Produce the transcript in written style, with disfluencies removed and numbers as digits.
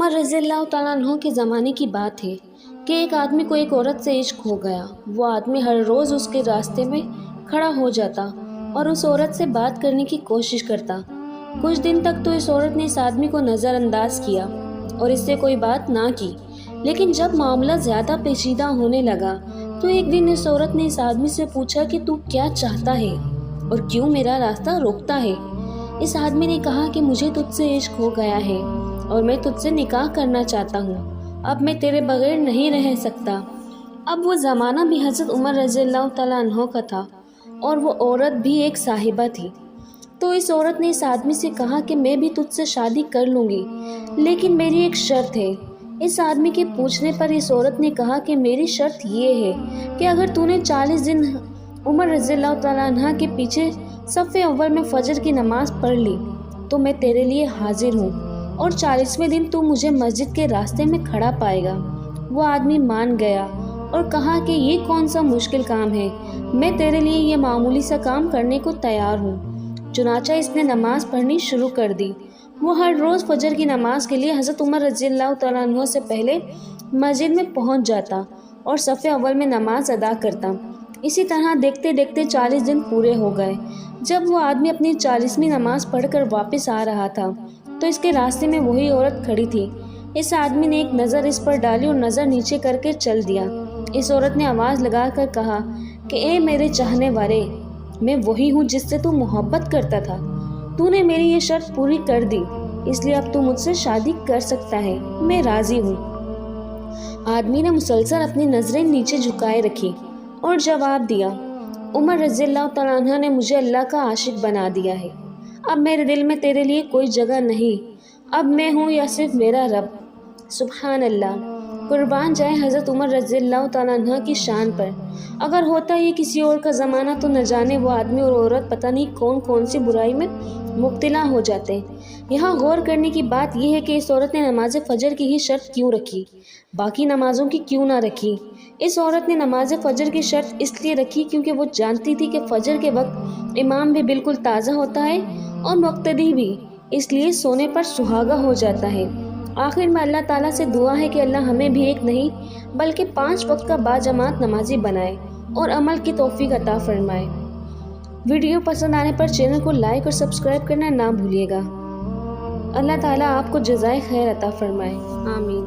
عمر رضی اللہ تعالیٰ عنہ کے زمانے کی بات ہے کہ ایک آدمی کو ایک عورت سے عشق ہو گیا۔ وہ آدمی ہر روز اس کے راستے میں کھڑا ہو جاتا اور اس عورت سے بات کرنے کی کوشش کرتا۔ کچھ دن تک تو اس عورت نے اس آدمی کو نظر انداز کیا اور اس سے کوئی بات نہ کی، لیکن جب معاملہ زیادہ پیچیدہ ہونے لگا تو ایک دن اس عورت نے اس آدمی سے پوچھا کہ تو کیا چاہتا ہے اور کیوں میرا راستہ روکتا ہے؟ اس آدمی نے کہا کہ مجھے تجھ سے عشق ہو گیا ہے اور میں تجھ سے نکاح کرنا چاہتا ہوں، اب میں تیرے بغیر نہیں رہ سکتا۔ اب وہ زمانہ بھی حضرت عمر رضی اللہ تعالیٰ عنہ کا تھا اور وہ عورت بھی ایک صاحبہ تھی۔ تو اس عورت نے اس آدمی سے کہا کہ میں بھی تجھ سے شادی کر لوں گی، لیکن میری ایک شرط ہے۔ اس آدمی کے پوچھنے پر اس عورت نے کہا کہ میری شرط یہ ہے کہ اگر تو نے 40 دن عمر رضی اللہ تعالیٰ عنہ کے پیچھے صف اول میں فجر کی نماز پڑھ لی تو میں تیرے لیے حاضر ہوں اور 40ویں دن تو مجھے مسجد کے راستے میں کھڑا پائے گا۔ وہ آدمی مان گیا اور کہا کہ یہ کون سا مشکل کام ہے، میں تیرے لیے یہ معمولی سا کام کرنے کو تیار ہوں۔ چنانچہ اس نے نماز پڑھنی شروع کر دی۔ وہ ہر روز فجر کی نماز کے لیے حضرت عمر رضی اللہ تعالیٰ عنہ سے پہلے مسجد میں پہنچ جاتا اور صف اول میں نماز ادا کرتا۔ اسی طرح دیکھتے دیکھتے 40 دن پورے ہو گئے۔ جب وہ آدمی اپنی 40ویں نماز پڑھ کر واپس آ رہا تھا تو اس کے راستے میں وہی عورت کھڑی تھی۔ اس آدمی نے ایک نظر اس پر ڈالی اور نظر نیچے کر کے چل دیا۔ اس عورت نے آواز لگا کر کہا کہ اے میرے چاہنے والے، میں وہی ہوں جس سے تو محبت کرتا تھا۔ تو نے میری یہ شرط پوری کر دی، اس لیے اب تو مجھ سے شادی کر سکتا ہے، میں راضی ہوں۔ آدمی نے مسلسل اپنی نظریں نیچے جھکائے رکھی اور جواب دیا، عمر رضی اللہ تعالیٰ عنہ نے مجھے اللہ کا عاشق بنا دیا ہے، اب میرے دل میں تیرے لیے کوئی جگہ نہیں، اب میں ہوں یا صرف میرا رب۔ سبحان اللہ، قربان جائے حضرت عمر رضی اللہ تعالیٰ عنہ کی شان پر۔ اگر ہوتا یہ کسی اور کا زمانہ تو نہ جانے وہ آدمی اور عورت پتہ نہیں کون کون سی برائی میں مبتلا ہو جاتے۔ یہاں غور کرنے کی بات یہ ہے کہ اس عورت نے نماز فجر کی ہی شرط کیوں رکھی، باقی نمازوں کی کیوں نہ رکھی؟ اس عورت نے نماز فجر کی شرط اس لیے رکھی کیونکہ وہ جانتی تھی کہ فجر کے وقت امام بھی بالکل تازہ ہوتا ہے اور مقتدی بھی، اس لیے سونے پر سہاگا ہو جاتا ہے۔ آخر میں اللہ تعالیٰ سے دعا ہے کہ اللہ ہمیں بھی ایک نہیں بلکہ 5 وقت کا باجماعت نمازی بنائے اور عمل کی توفیق عطا فرمائے۔ ویڈیو پسند آنے پر چینل کو لائک اور سبسکرائب کرنا نہ بھولیے گا۔ اللہ تعالیٰ آپ کو جزائے خیر عطا فرمائے، آمین۔